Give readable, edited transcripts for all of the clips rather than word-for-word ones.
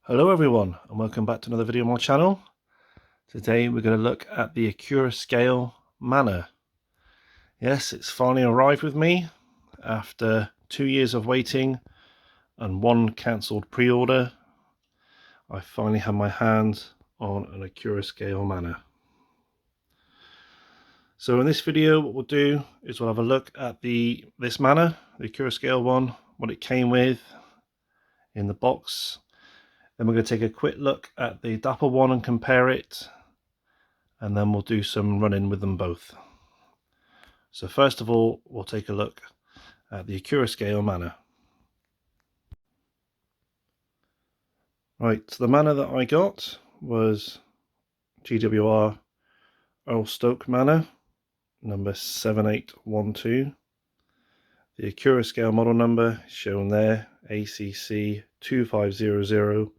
Hello everyone and welcome back to another video on my channel. Today we're going to look at the Accurascale Manor. Yes, it's finally arrived with me after 2 years of waiting and one cancelled pre-order. I finally have my hands on an Accurascale Manor. So in this video what we'll do is we'll have a look at this Manor, the Accurascale one, what it came with in the box. Then we're going to take a quick look at the Dapol one and compare it, and then we'll do some running with them both. So first of all, we'll take a look at the Accurascale Manor. Right, so the Manor that I got was GWR Erlestoke Manor, number 7812. The Accurascale model number is shown there, ACC 2500-7812.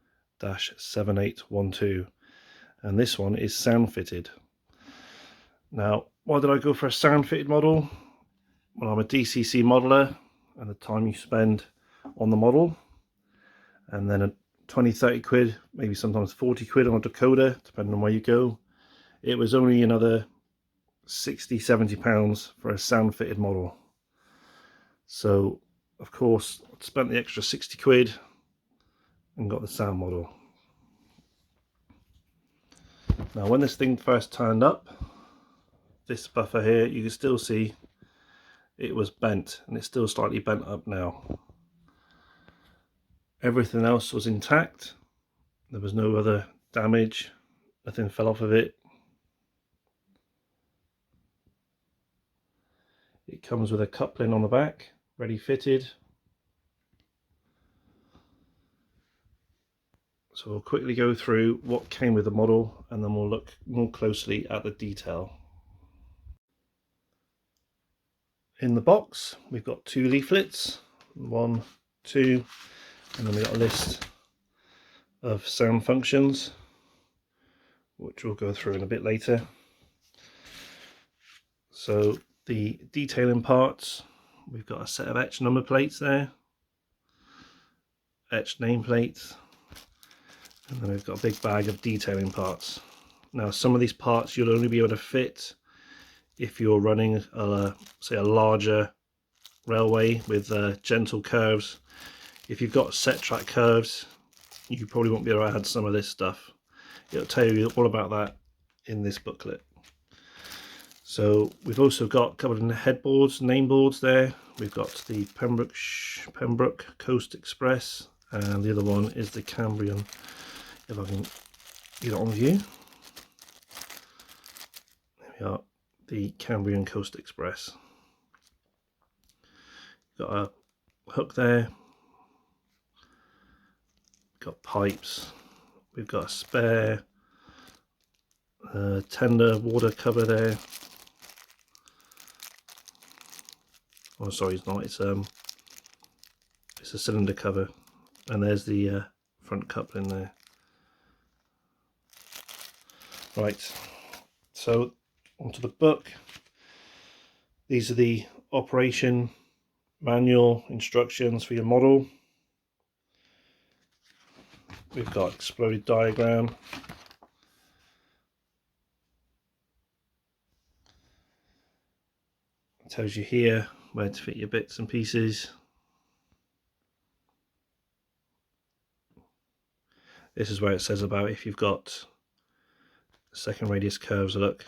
And this one is sound fitted. Now, why did I go for a sound fitted model? Well, I'm a DCC modeler, and the time you spend on the model, and then a 20-30 quid, maybe sometimes 40 quid on a decoder, depending on where you go. It was only another 60-70 pounds for a sound fitted model. So, of course, I spent the extra 60 quid and got the sound model. Now when this thing first turned up, this buffer here, you can still see it was bent, and it's still slightly bent up now. Everything else was intact. There was no other damage, nothing fell off of it. It comes with a coupling on the back, ready fitted. So we'll quickly go through what came with the model, and then we'll look more closely at the detail. In the box, we've got 2 leaflets, 1, 2, and then we've got a list of sound functions, which we'll go through in a bit later. So the detailing parts, we've got a set of etched number plates there, etched nameplates, and then we've got a big bag of detailing parts. Now some of these parts you'll only be able to fit if you're running say a larger railway with gentle curves. If you've got set track curves, you probably won't be able to add some of this stuff. It'll tell you all about that in this booklet. So we've also got covered in the headboards, name boards there. We've got the Pembroke Coast Express, and the other one is the Cambrian, if I can get it on view. There we are, the Cambrian Coast Express. Got a hook there, got pipes, we've got a spare tender water cover there. Oh sorry, it's not, it's a cylinder cover, and there's the front coupling there. Right, so onto the book. These are the operation manual instructions for your model. We've got exploded diagram, it tells you here where to fit your bits and pieces. This is where it says about if you've got second radius curves. Look,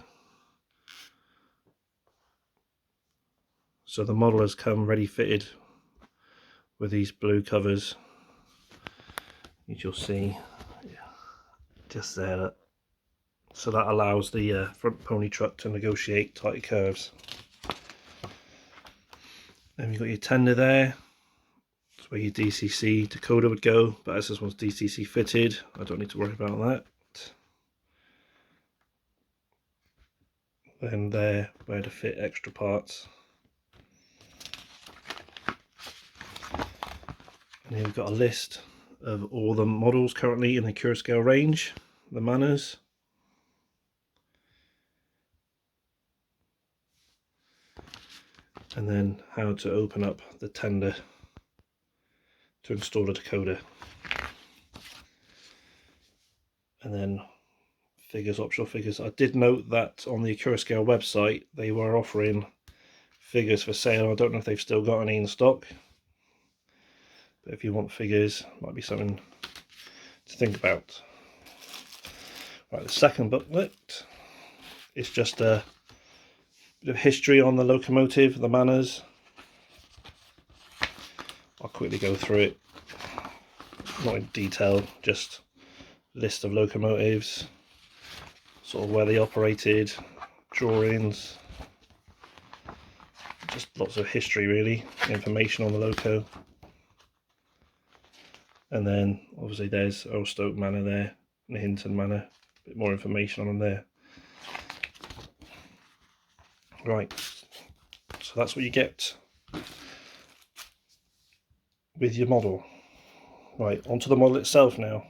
so the model has come ready fitted with these blue covers, as you'll see just there. Look. So that allows the front pony truck to negotiate tight curves. Then you've got your tender there. That's where your DCC decoder would go, but as this one's DCC fitted, I don't need to worry about that. Then there, where to fit extra parts. And here we've got a list of all the models currently in the Accurascale range, the Manors. And then how to open up the tender to install a decoder. and then figures, optional figures. I did note that on the Accurascale website they were offering figures for sale. I don't know if they've still got any in stock, but if you want figures, might be something to think about. Right, the second booklet is just a bit of history on the locomotive, the Manors. I'll quickly go through it, not in detail, just list of locomotives, sort of where they operated, drawings, just lots of history really, information on the loco. And then obviously there's Erlestoke Manor there, and Hinton Manor, a bit more information on them there. Right, so that's what you get with your model. Right, onto the model itself now.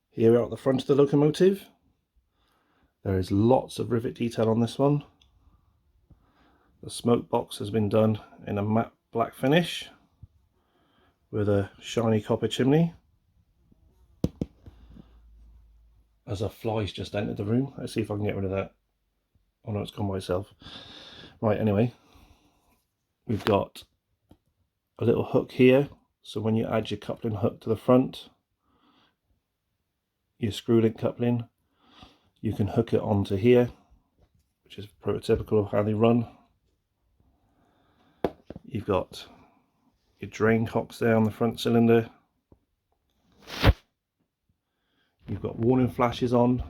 Here we are at the front of the locomotive. There is lots of rivet detail on this one. The smoke box has been done in a matte black finish with a shiny copper chimney. As a fly's just entered the room. Let's see if I can get rid of that. Oh no, it's gone by itself. Right, anyway, we've got a little hook here, so when you add your coupling hook to the front, your screw link coupling, you can hook it onto here, which is prototypical of how they run. You've got your drain cocks there on the front cylinder. You've got warning flashes on.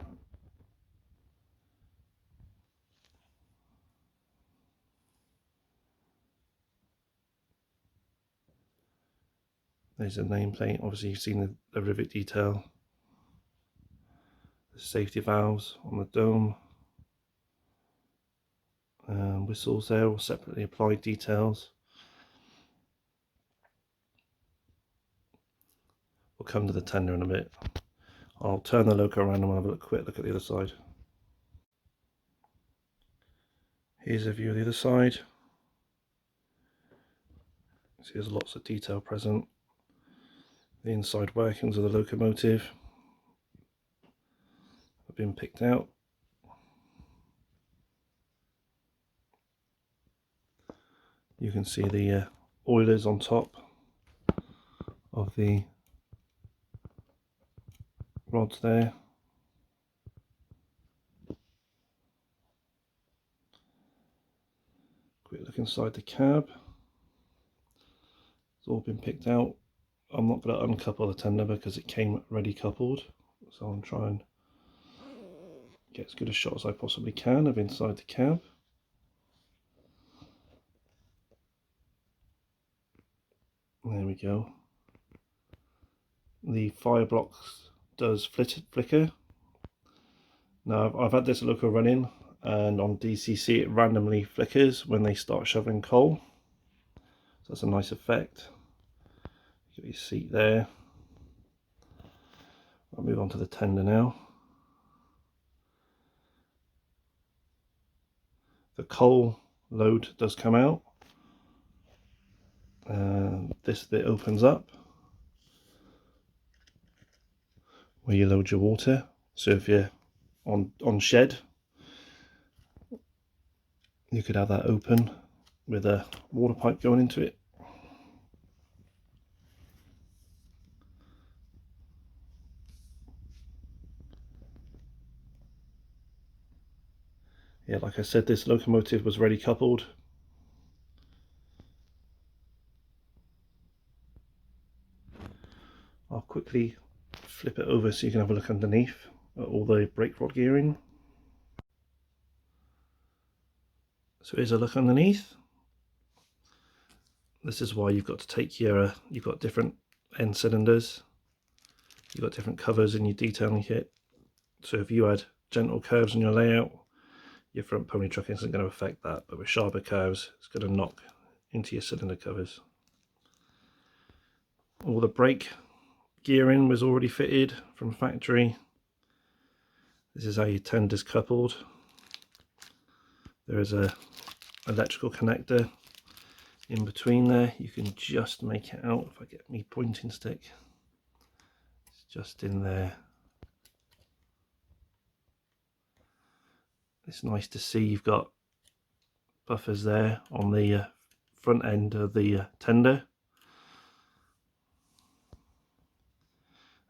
There's a nameplate. Obviously you've seen the rivet detail. The safety valves on the dome. Whistles there, all separately applied details. We'll come to the tender in a bit. I'll turn the loco around and we'll have a quick look at the other side. Here's a view of the other side. See, there's lots of detail present. The inside workings of the locomotive have been picked out. You can see the oilers on top of the rods there. Quick look inside the cab. It's all been picked out. I'm not going to uncouple the tender because it came ready coupled, so I'll try and get as good a shot as I possibly can of inside the cab. There we go. The firebox does flicker. Now I've had this loco running, and on DCC it randomly flickers when they start shoveling coal, so that's a nice effect. Got your seat there. I'll move on to the tender now. The coal load does come out, and this bit opens up where you load your water. So if you're on shed, you could have that open with a water pipe going into it. Yeah, like I said, this locomotive was ready coupled. I'll quickly flip it over so you can have a look underneath at all the brake rod gearing. So here's a look underneath. This is why you've got to take your, you've got different end cylinders, you've got different covers in your detailing kit. So if you had gentle curves in your layout, your front pony truck isn't going to affect that, but with sharper curves it's going to knock into your cylinder covers. All the brake gearing was already fitted from factory. This is how your tender's coupled. There is a electrical connector in between there. You can just make it out if I get me pointing stick. It's just in there. It's nice to see you've got buffers there on the front end of the tender,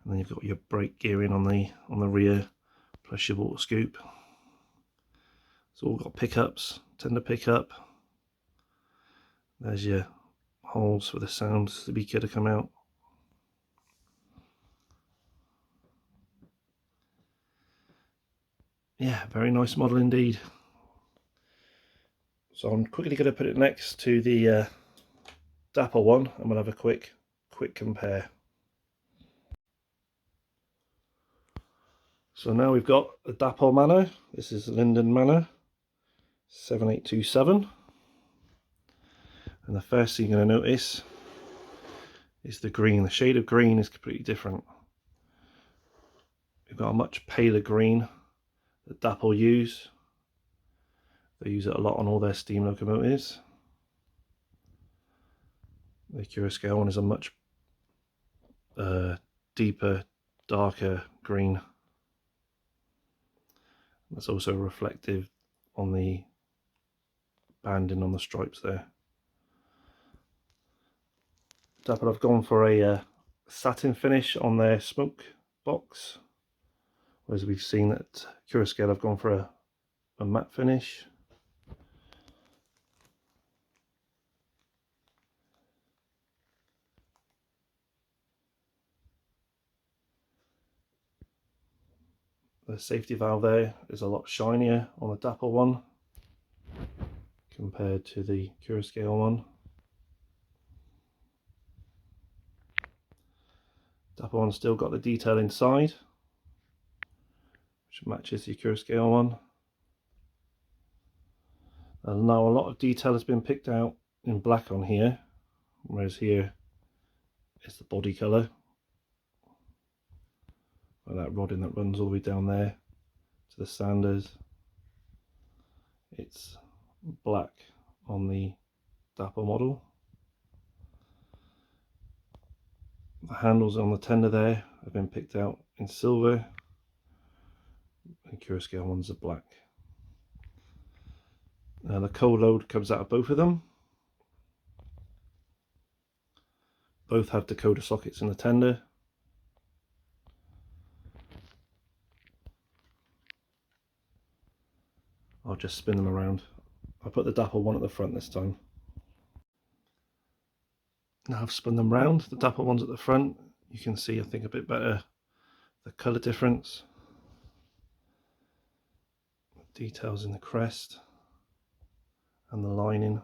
and then you've got your brake gearing on the rear, plus your water scoop. It's all got pickups, tender pickup. There's your holes for the sound speaker to come out. Yeah, very nice model indeed. So I'm quickly going to put it next to the Dapol one, and we'll have a quick compare. So now we've got the Dapol Manor. This is Linden Manor 7827, and the first thing you're going to notice is the green. The shade of green is completely different. We've got a much paler green that Dapol use. They use it a lot on all their steam locomotives. The Accurascale one is a much deeper, darker green. That's also reflective on the banding on the stripes there. Dapol have gone for a satin finish on their smoke box, whereas we've seen that Accurascale have gone for a matte finish. The safety valve there is a lot shinier on the Dapol one compared to the Accurascale one. Dapol one's still got the detail inside, which matches the Accurascale one. And now a lot of detail has been picked out in black on here, whereas here is the body colour. Like that rodding that runs all the way down there to the sanders. It's black on the Dapol model. The handles on the tender there have been picked out in silver, and Accurascale ones are black. Now the cold load comes out of both of them. Both have decoder sockets in the tender. I'll just spin them around. I'll put the Dapol one at the front this time. Now I've spun them round, the Dapol one's at the front. You can see, I think, a bit better the colour difference. Details in the crest and the lining.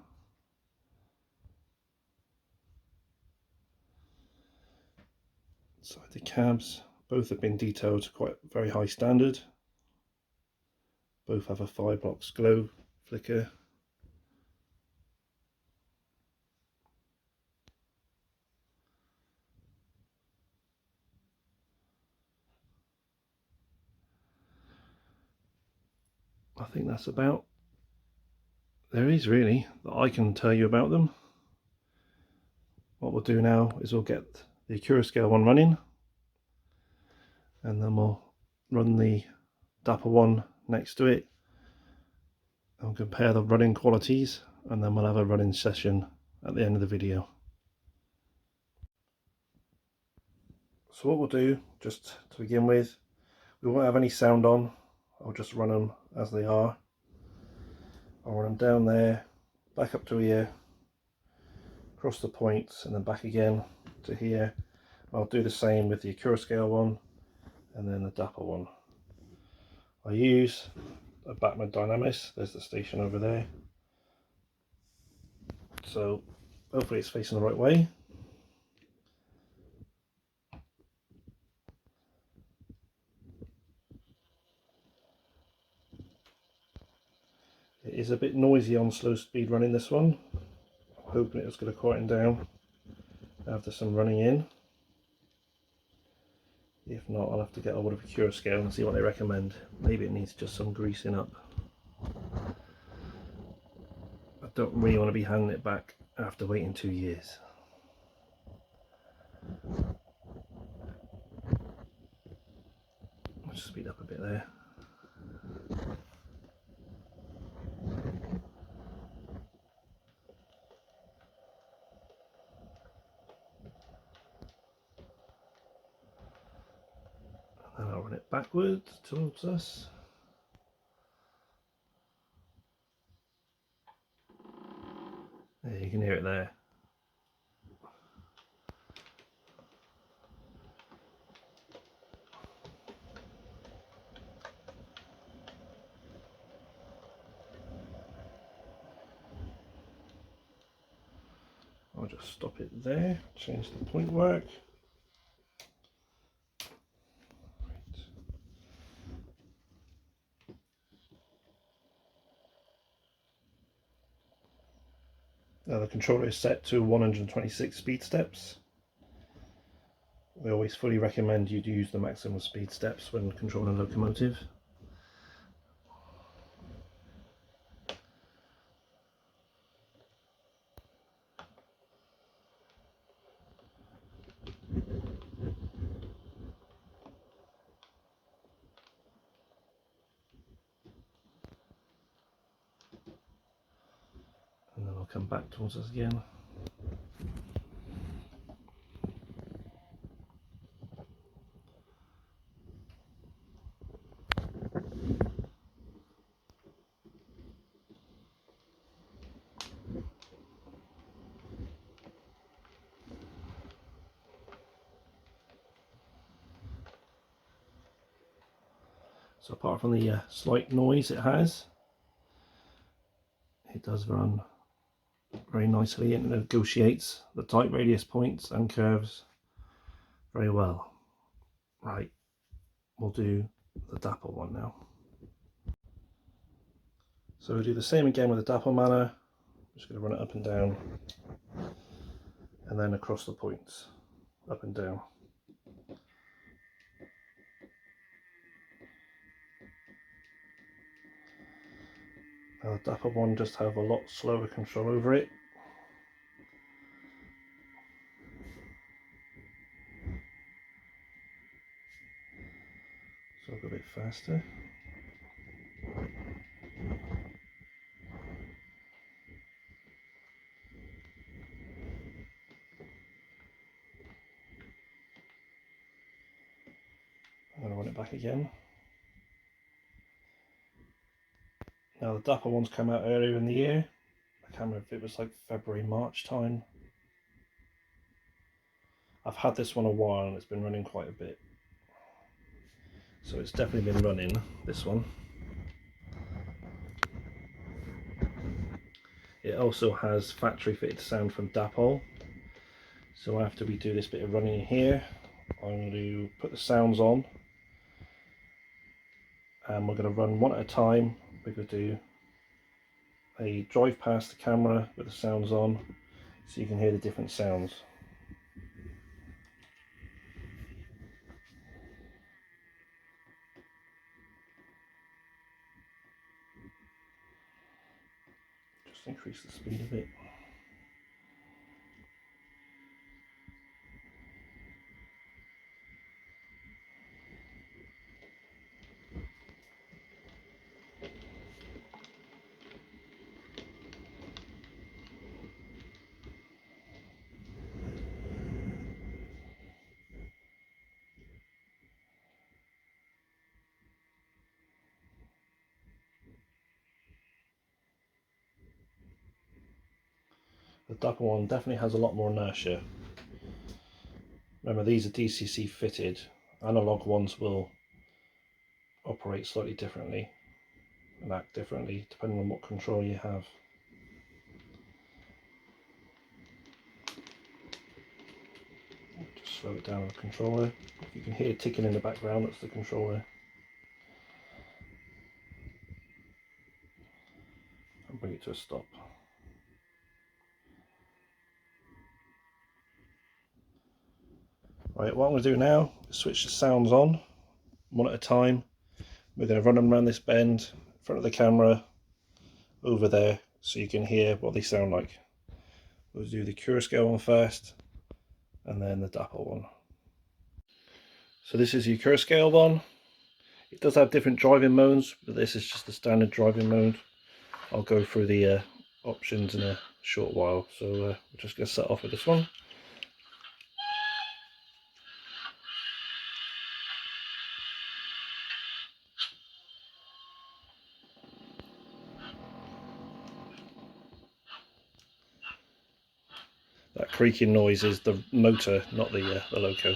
Inside the cabs, both have been detailed to quite very high standard. Both have a firebox glow flicker. I think that's about there is really that I can tell you about them. What we'll do now is we'll get the Accurascale one running, and then we'll run the Dapol one next to it and compare the running qualities, and then we'll have a running session at the end of the video. So what we'll do, just to begin with, we won't have any sound on. I'll just run them as they are. I'll run them down there, back up to here, across the points, and then back again to here. I'll do the same with the Accurascale one and then the Dapol one. I use a Bachmann Dynamis. There's the station over there. So hopefully it's facing the right way. It is a bit noisy on slow speed running this one. I'm hoping it's going to quieten down after some running in. If not, I'll have to get hold of a Accurascale and see what they recommend. Maybe it needs just some greasing up. I don't really want to be handing it back after waiting 2 years. just speed up a bit there. And then I'll run it backwards towards us. There, you can hear it there. I'll just stop it there, change the point work. Now the controller is set to 126 speed steps. We always fully recommend you to use the maximum speed steps when controlling a locomotive. And then I'll come back towards us again. So apart from the slight noise it has, it does run very nicely and negotiates the tight radius points and curves very well. Right, we'll do the Dapol one now. So we'll do the same again with the Dapol Manor. I'm just going to run it up and down, and then across the points, up and down. Now the Dapol one just have a lot slower control over it. So I'll go a bit faster. I'm going to run it back again. Now the Dapol ones come out earlier in the year. I can't remember if it was like February, March time. I've had this one a while and it's been running quite a bit. So it's definitely been running, this one. It also has factory fitted sound from Dapol. So after we do this bit of running here, I'm going to put the sounds on. And we're going to run one at a time. We're going to do a drive past the camera with the sounds on, so you can hear the different sounds. Just increase the speed a bit. The Dapol one definitely has a lot more inertia. Remember, these are DCC fitted. Analog ones will operate slightly differently and act differently depending on what control you have. Just slow it down on the controller. If you can hear ticking in the background, that's the controller. And bring it to a stop. Right, what I'm going to do now is switch the sounds on, one at a time. We're going to run them around this bend, in front of the camera, over there, so you can hear what they sound like. We'll do the Accurascale one first, and then the Dapol one. So this is the Accurascale one. It does have different driving modes, but this is just the standard driving mode. I'll go through the options in a short while, so we're just going to set off with this one. That creaking noise is the motor, not the loco.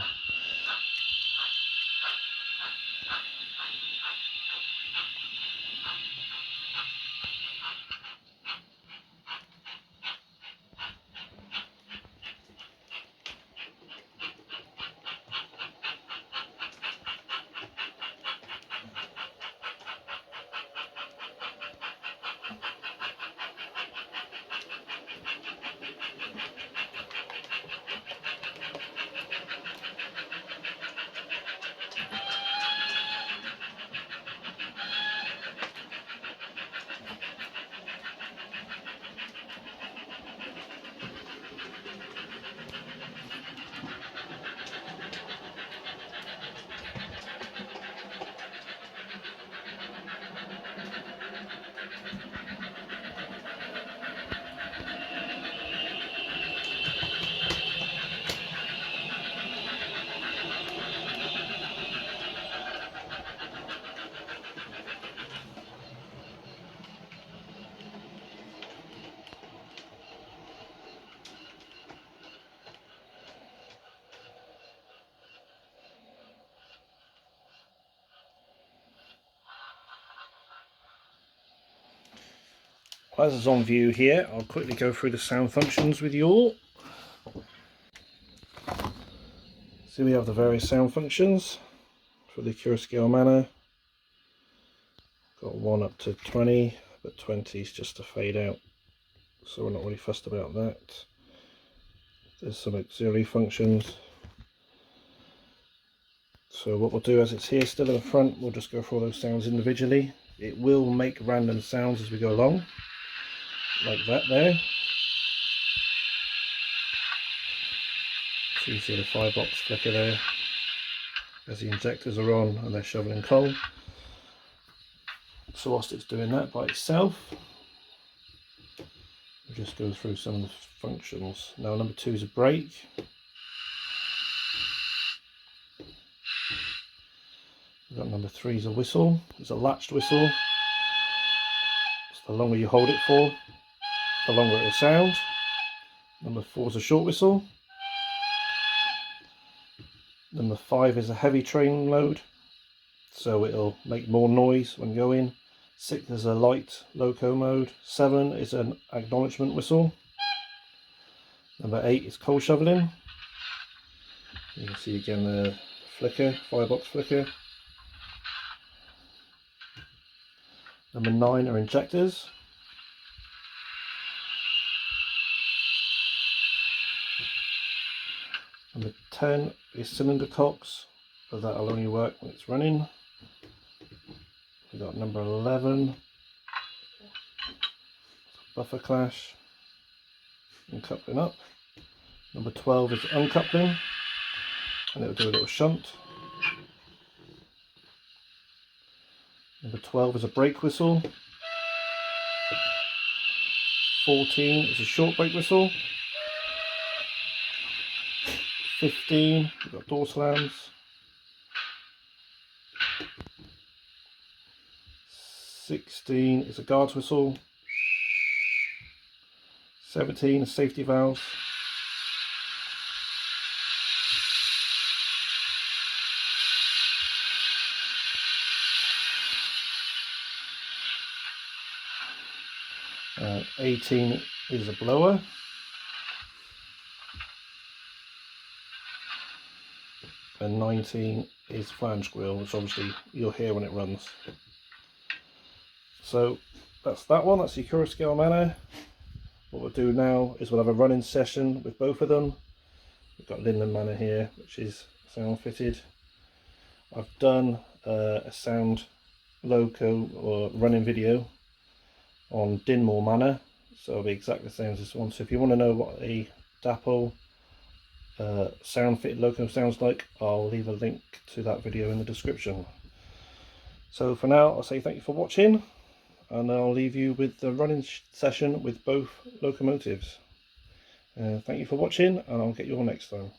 As it's on view here, I'll quickly go through the sound functions with you all. So we have the various sound functions for the Accurascale Manor. Got one up to 20, but 20 is just a fade out, so we're not really fussed about that. There's some auxiliary functions. So what we'll do, as it's here still in the front, we'll just go through all those sounds individually. It will make random sounds as we go along, like that there. So you see the firebox flicker there as the injectors are on and they're shoveling coal. So whilst it's doing that by itself, we'll just go through some of the functions. Now number 2 is a brake. We've got number 3 is a whistle. It's a latched whistle. So the longer you hold it for, the longer it will sound. Number 4 is a short whistle. Number 5 is a heavy train load, so it'll make more noise when going. 6 is a light loco mode. 7 is an acknowledgement whistle. Number 8 is coal shoveling. You can see again the flicker, firebox flicker. Number 9 are injectors. Number 10 is cylinder cocks, but that'll only work when it's running. We've got number 11, buffer clash and coupling up. Number 12 is uncoupling, and it'll do a little shunt. Number 12 is a brake whistle. 14 is a short brake whistle. 15, we've got door slams. 16 is a guards whistle. 17 is safety valves. 18 is a blower. And 19 is flange squeal, which obviously you'll hear when it runs. So that's that one, that's the Accurascale Manor. What we'll do now is we'll have a running session with both of them. We've got Linden Manor here, which is sound fitted. I've done a sound loco or running video on Dinmore Manor, so it'll be exactly the same as this one. So if you want to know what a Dapol sound fitted loco sounds like, I'll leave a link to that video in the description. So for now, I'll say thank you for watching, and I'll leave you with the running session with both locomotives. Thank you for watching, and I'll get you all next time.